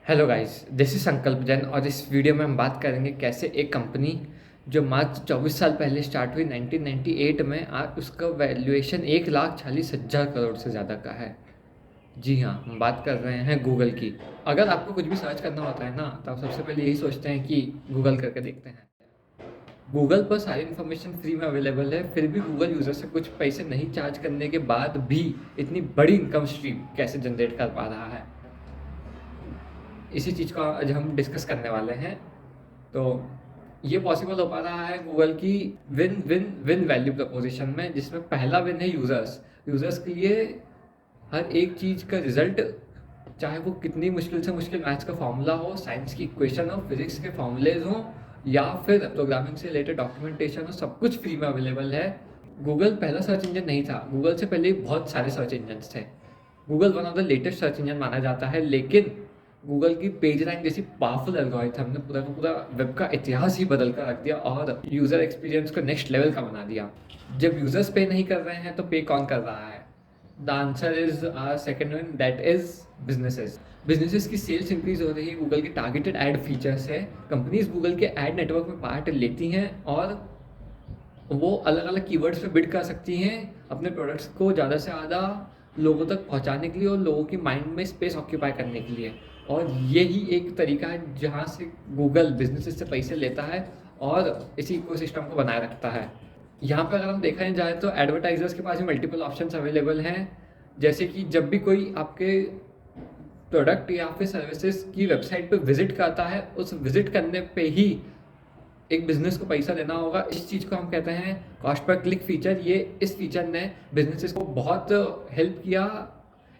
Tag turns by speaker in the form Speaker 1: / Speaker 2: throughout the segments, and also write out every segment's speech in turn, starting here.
Speaker 1: Hello guys, this is संकल्प जैन और इस वीडियो में हम बात करेंगे कैसे एक कंपनी जो मात्र 24 साल पहले स्टार्ट हुई 1998 में आज उसका वैल्यूएशन 1,40,000 करोड़ से ज़्यादा का है। जी हाँ, हम बात कर रहे हैं गूगल की। अगर आपको कुछ भी सर्च करना होता है ना, तो आप सबसे पहले यही सोचते हैं कि गूगल करके देखते हैं। गूगल पर सारी इन्फॉर्मेशन फ्री में अवेलेबल है, फिर भी गूगल यूज़र से कुछ पैसे नहीं चार्ज करने के बाद भी इतनी बड़ी इनकम स्ट्रीम कैसे जनरेट कर पा रहा है, इसी चीज़ का आज हम डिस्कस करने वाले हैं। तो ये पॉसिबल हो पा रहा है गूगल की win win win value preposition में, जिसमें पहला विन है यूज़र्स। यूज़र्स के लिए हर एक चीज़ का रिजल्ट, चाहे वो कितनी मुश्किल से मुश्किल मैथ्स का फॉर्मूला हो, साइंस की इक्वेशन हो, फिजिक्स के फॉर्मूलेज हो, या फिर प्रोग्रामिंग से रिलेटेड डॉक्यूमेंटेशन हो, सब कुछ फ्री में अवेलेबल है। गूगल पहला सर्च इंजन नहीं था, गूगल से पहले बहुत सारे सर्च इंजन थे। Google one of the latest search engine माना जाता है, लेकिन गूगल की पेज रैंक जैसी पावरफुल एल्गोरिथम ने पूरा का पूरा वेब का इतिहास ही बदल कर रख दिया और यूज़र एक्सपीरियंस को नेक्स्ट लेवल का बना दिया। जब यूज़र्स पे नहीं कर रहे हैं तो पे कौन कर रहा है? The answer is second one, that is businesses. Businesses की सेल्स इंक्रीज हो रही है गूगल के टारगेटेड एड फीचर से। कंपनीज गूगल के एड नेटवर्क में पार्ट लेती हैं और वो अलग अलग कीवर्ड्स पे बिड कर सकती हैं अपने प्रोडक्ट्स को ज़्यादा से ज़्यादा लोगों तक पहुंचाने के लिए और लोगों की माइंड में स्पेस ऑक्यूपाई करने के लिए। और यही एक तरीका है जहां से गूगल बिजनेसेस से पैसे लेता है और इसी इकोसिस्टम को बनाए रखता है। यहाँ पे अगर हम देखा जाए तो एडवर्टाइजर्स के पास भी मल्टीपल ऑप्शंस अवेलेबल हैं। जैसे कि जब भी कोई आपके प्रोडक्ट या फिर सर्विसेज की वेबसाइट पे विजिट करता है, उस विजिट करने पे ही एक बिजनेस को पैसा देना होगा। इस चीज़ को हम कहते हैं कॉस्ट पर क्लिक फीचर। ये इस फीचर ने बिजनेसेस को बहुत हेल्प किया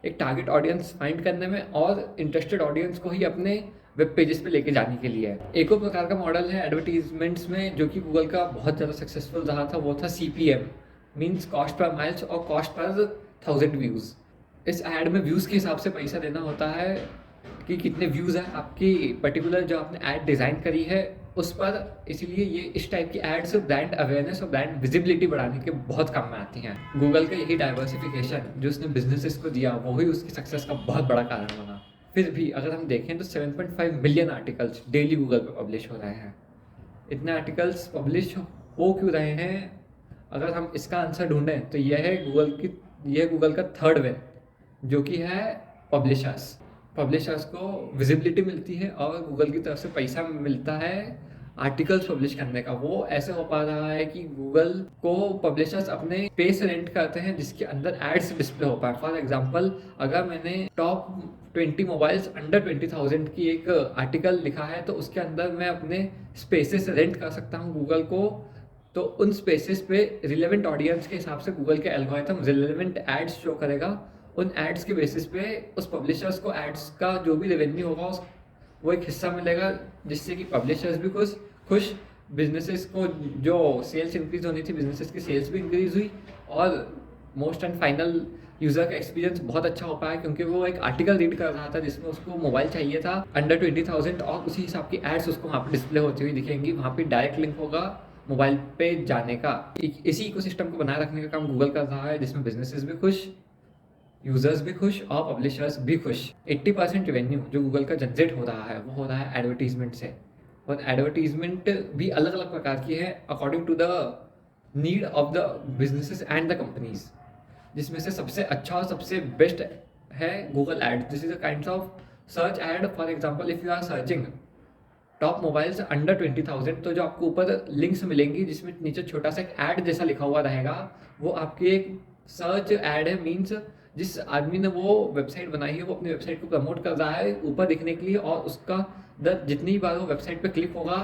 Speaker 1: एक टारगेट ऑडियंस फाइंड करने में और इंटरेस्टेड ऑडियंस को ही अपने वेब पेजेस पे लेके जाने के लिए। एक और प्रकार का मॉडल है एडवर्टीजमेंट्स में, जो कि गूगल का बहुत ज़्यादा सक्सेसफुल रहा था, वो था CPM, means cost per miles और कॉस्ट पर 1000 व्यूज़। इस ऐड में व्यूज़ के हिसाब से पैसा देना होता है कि कितने व्यूज़ हैं आपकी पर्टिकुलर जो आपने ऐड डिज़ाइन करी है उस पर। इसीलिए ये इस टाइप की एड्स ब्रांड अवेयरनेस और ब्रांड विजिबिलिटी बढ़ाने के बहुत काम में आती हैं। गूगल का यही डाइवर्सिफिकेशन जो उसने बिजनेसेस को दिया, वही उसकी सक्सेस का बहुत बड़ा कारण बना। फिर भी अगर हम देखें तो 7.5 मिलियन आर्टिकल्स डेली गूगल पर पब्लिश हो रहे हैं। इतने आर्टिकल्स पब्लिश हो क्यों रहे हैं? अगर हम इसका आंसर ढूंढें तो यह गूगल का थर्ड वे, जो कि है पब्लिशर्स। पब्लिशर्स को विजिबिलिटी मिलती है और गूगल की तरफ से पैसा मिलता है आर्टिकल्स पब्लिश करने का। वो ऐसे हो पा रहा है कि गूगल को पब्लिशर्स अपने स्पेस रेंट करते हैं जिसके अंदर एड्स डिस्प्ले हो पाए। फॉर एग्जांपल, अगर मैंने टॉप 20 मोबाइल्स अंडर 20,000 की एक आर्टिकल लिखा है तो उसके अंदर मैं अपने स्पेसेस रेंट कर सकता हूँ गूगल को। तो उन स्पेसेस पे रिलेवेंट ऑडियंस के हिसाब से गूगल के एल्गोरिथम रिलेवेंट एड्स शो करेगा। उन एड्स के बेसिस पे उस पब्लिशर्स को एड्स का जो भी रेवेन्यू होगा वो एक हिस्सा मिलेगा, जिससे कि पब्लिशर्स भी खुश, बिजनेसेस को जो सेल्स इंक्रीज होनी थी, बिजनेसेस की सेल्स भी इंक्रीज हुई और मोस्ट एंड फाइनल यूज़र का एक्सपीरियंस बहुत अच्छा हो पाया, क्योंकि वो एक आर्टिकल रीड कर रहा था जिसमें उसको मोबाइल चाहिए था अंडर 20,000 और उसी हिसाब की एड्स उसको वहाँ पर डिस्प्ले होती हुई दिखेंगी। वहाँ पे डायरेक्ट लिंक होगा मोबाइल पे जाने का। इसी इकोसिस्टम को बनाए रखने का काम गूगल कर रहा है, जिसमें बिजनेसेस भी खुश, यूजर्स भी खुश और पब्लिशर्स भी खुश। 80% रेवेन्यू जो गूगल का जनरेट हो रहा है वो हो रहा है एडवर्टीजमेंट से। और एडवर्टीजमेंट भी अलग अलग प्रकार की है according to the need of the businesses and the companies, जिसमें से सबसे अच्छा और सबसे बेस्ट है Google ad. This is a kind of search ad. For example, if you are searching top mobiles under 20,000, तो जो आपको ऊपर लिंक्स मिलेंगी जिसमें नीचे छोटा सा एक ऐड जैसा लिखा हुआ रहेगा, वो आपकी एक सर्च ऐड है। मीन्स जिस आदमी ने वो वेबसाइट बनाई है वो अपनी वेबसाइट को प्रमोट कर रहा है ऊपर दिखने के लिए, और उसका जितनी बार वो वेबसाइट पे क्लिक होगा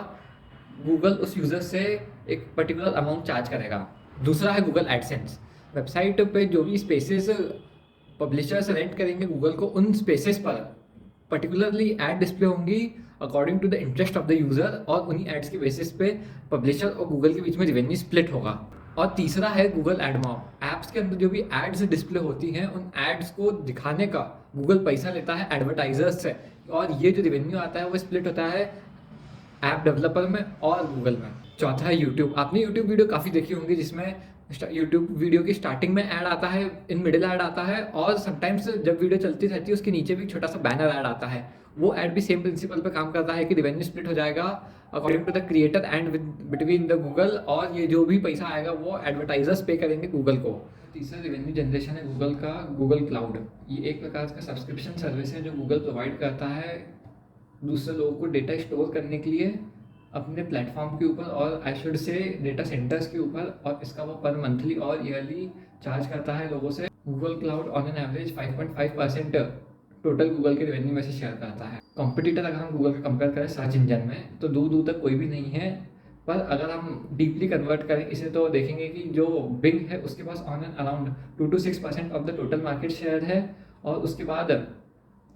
Speaker 1: गूगल उस यूज़र से एक पर्टिकुलर अमाउंट चार्ज करेगा। दूसरा है गूगल एडसेंस। वेबसाइट पे जो भी स्पेसेस पब्लिशर्स रेंट करेंगे गूगल को, उन स्पेसेस पर पर्टिकुलरली ऐड डिस्प्ले होंगी according to the interest of the user, और उन्हीं एड्स के बेसिस पे पब्लिशर और गूगल के बीच में रिवेन्यू स्प्लिट होगा। और तीसरा है गूगल एडमॉब। ऐप्स के अंदर जो भी एड्स डिस्प्ले होती हैं उन एड्स को दिखाने का गूगल पैसा लेता है एडवर्टाइजर्स से, और ये जो रिवेन्यू आता है वो स्प्लिट होता है ऐप डेवलपर में और गूगल में। चौथा है यूट्यूब। आपने यूट्यूब वीडियो काफ़ी देखी होंगी जिसमें यूट्यूब वीडियो की स्टार्टिंग में ऐड आता है, इन मिडिल ऐड आता है, और समटाइम्स जब वीडियो चलती रहती है उसके नीचे भी छोटा सा बैनर ऐड आता है। वो ऐड भी सेम प्रिंसिपल पे काम करता है कि रिवेन्यू स्प्लिट हो जाएगा according to the creator and with between the Google, और ये जो भी पैसा आएगा वो एडवर्टाइजर्स पे करेंगे गूगल को। तीसरा रिवेन्यू जनरेशन है गूगल का गूगल क्लाउड। ये एक प्रकार का सब्सक्रिप्शन सर्विस है जो गूगल प्रोवाइड करता है दूसरे लोगों को डेटा स्टोर करने के लिए अपने प्लेटफॉर्म के ऊपर, और I should say data centres के ऊपर, और इसका वो पर मंथली और ईयरली चार्ज करता है लोगों से। Google cloud on an average 5.5% total Google के रेवेन्यू में से शेयर करता है। कॉम्पिटिटर अगर हम गूगल का कंपेयर करें सर्च इंजन में तो दूर दूर तक कोई भी नहीं है, पर अगर हम डीपली कन्वर्ट करें इसे तो देखेंगे कि जो बिंग है उसके pass on an around 2 to 6% of the total market share है, और उसके बाद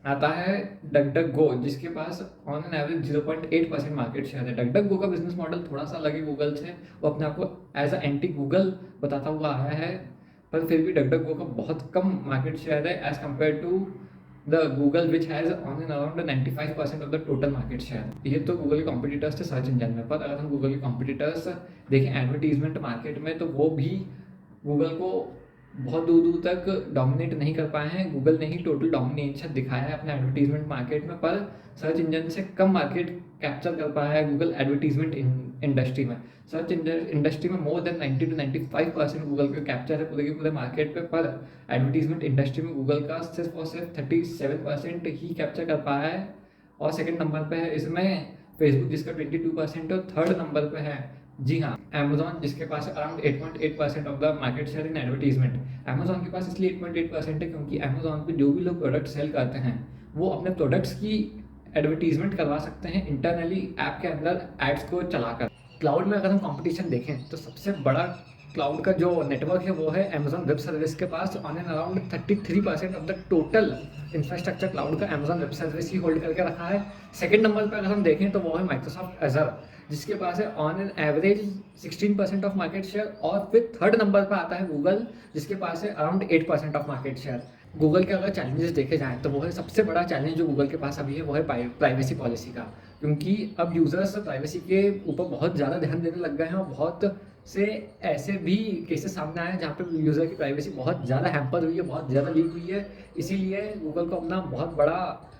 Speaker 1: आता है डक डक गो जिसके pass on an average 0.8% market share है। डक डक गो का बिजनेस मॉडल थोड़ा सा अलग है गूगल से, वो अपने आप को एज अ एंटी गूगल बताता हुआ आया है, पर फिर भी डक डक गो का बहुत कम मार्केट शेयर है as compare to the Google which has on an around 95% of the total market share. ये तो गूगल के कॉम्पिटिटर्स थे सर्च इंजन में, पर अगर हम गूगल के कॉम्पिटिटर्स देखें एडवर्टीजमेंट मार्केट में तो वो भी गूगल को बहुत दूर दूर तक डोमिनेट नहीं कर पाए हैं। गूगल ने ही टोटल डोमिनेशन दिखाया है अपने एडवर्टीजमेंट मार्केट में, पर सर्च इंजन से कम मार्केट कैप्चर कर पाया है गूगल एडवर्टीजमेंट इंडस्ट्री में। सर्च इंडस्ट्री में मोर देन 90 to 95% गूगल का कैप्चर है पूरे के पूरे मार्केट पे, पर एडवर्टीजमेंट इंडस्ट्री में गूगल का सिर्फ और सिर्फ 37% ही कैप्चर कर पाया है, और सेकंड नंबर पे है इसमें फेसबुक जिसका 22%, और थर्ड नंबर पे है जी हाँ अमेजॉन जिसके पास around 8.8% of the market share in advertisement. Amazon के पास इसलिए 8.8% है क्योंकि अमेजॉन पे जो भी लोग प्रोडक्ट सेल करते हैं वो अपने प्रोडक्ट्स की एडवर्टीजमेंट करवा सकते हैं इंटरनली ऐप के अंदर एड्स को चलाकर। क्लाउड में अगर हम कंपटीशन देखें तो सबसे बड़ा क्लाउड का जो नेटवर्क है वो है अमेजॉन वेब सर्विस के pass on an around 33% of the total infrastructure cloud का अमेजॉन वेब सर्विस ही होल्ड करके रखा है। सेकंड नंबर पर अगर हम देखें तो वो है माइक्रोसॉफ्ट एजर जिसके पास है on an average 16% of market share, और फिर थर्ड नंबर पर आता है गूगल जिसके पास है around 8% of market share. Google के अगर चैलेंजेस देखे जाएँ तो वो है सबसे बड़ा चैलेंज जो गूगल के पास अभी है वो है प्राइवेसी पॉलिसी का, क्योंकि अब यूज़र्स प्राइवेसी के ऊपर बहुत ज़्यादा ध्यान देने लग गए हैं, और बहुत से ऐसे भी केसेस सामने आए हैं जहाँ पे यूज़र की प्राइवेसी बहुत ज़्यादा हैम्पर हुई है, बहुत ज़्यादा लीक हुई है। इसीलिए गूगल को अपना बहुत बड़ा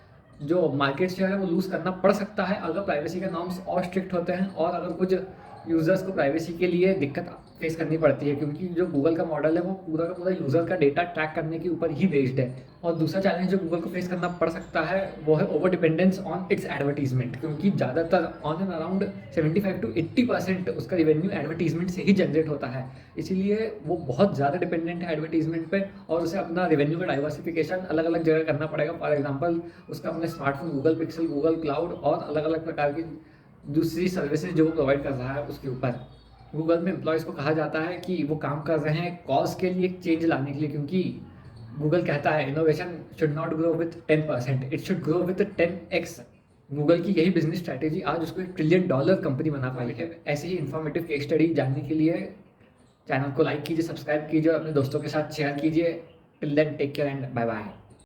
Speaker 1: जो मार्केट शेयर है वो लूज़ करना पड़ सकता है अगर प्राइवेसी के नॉर्म्स और स्ट्रिक्ट होते हैं, और अगर कुछ यूज़र्स को प्राइवेसी के लिए दिक्कत फेस करनी पड़ती है, क्योंकि जो गूगल का मॉडल है वो पूरा का पूरा यूज़र का डेटा ट्रैक करने के ऊपर ही बेस्ड है। और दूसरा चैलेंज जो गूगल को फेस करना पड़ सकता है वो है over dependence on it's advertisement, क्योंकि ज़्यादातर ऑन एन अराउंड 75 to 80% उसका रेवेन्यू एडवर्टीजमेंट से ही जनरेट होता है। इसीलिए वो बहुत ज़्यादा डिपेंडेंट है एडवर्टीजमेंट पे, और उसे अपना रेवेन्यू का डाइवर्सिफिकेशन अलग अलग जगह करना पड़ेगा। फॉर एग्जाम्पल उसका अपने smartphone Google pixel, Google cloud और अलग अलग प्रकार की दूसरी सर्विसेज जो वो प्रोवाइड कर रहा है उसके ऊपर। गूगल में एम्प्लॉयज़ को कहा जाता है कि वो काम कर रहे हैं कॉज के लिए, चेंज लाने के लिए, क्योंकि गूगल कहता है innovation should not grow with 10%, it should grow with 10x। Google की यही बिजनेस स्ट्रैटेजी आज उसको $1 ट्रिलियन कंपनी बना पाई है। ऐसे ही इन्फॉर्मेटिव केस स्टडी जानने के लिए चैनल को लाइक कीजिए, सब्सक्राइब कीजिए और अपने दोस्तों के साथ शेयर कीजिए। Till then take care and bye bye.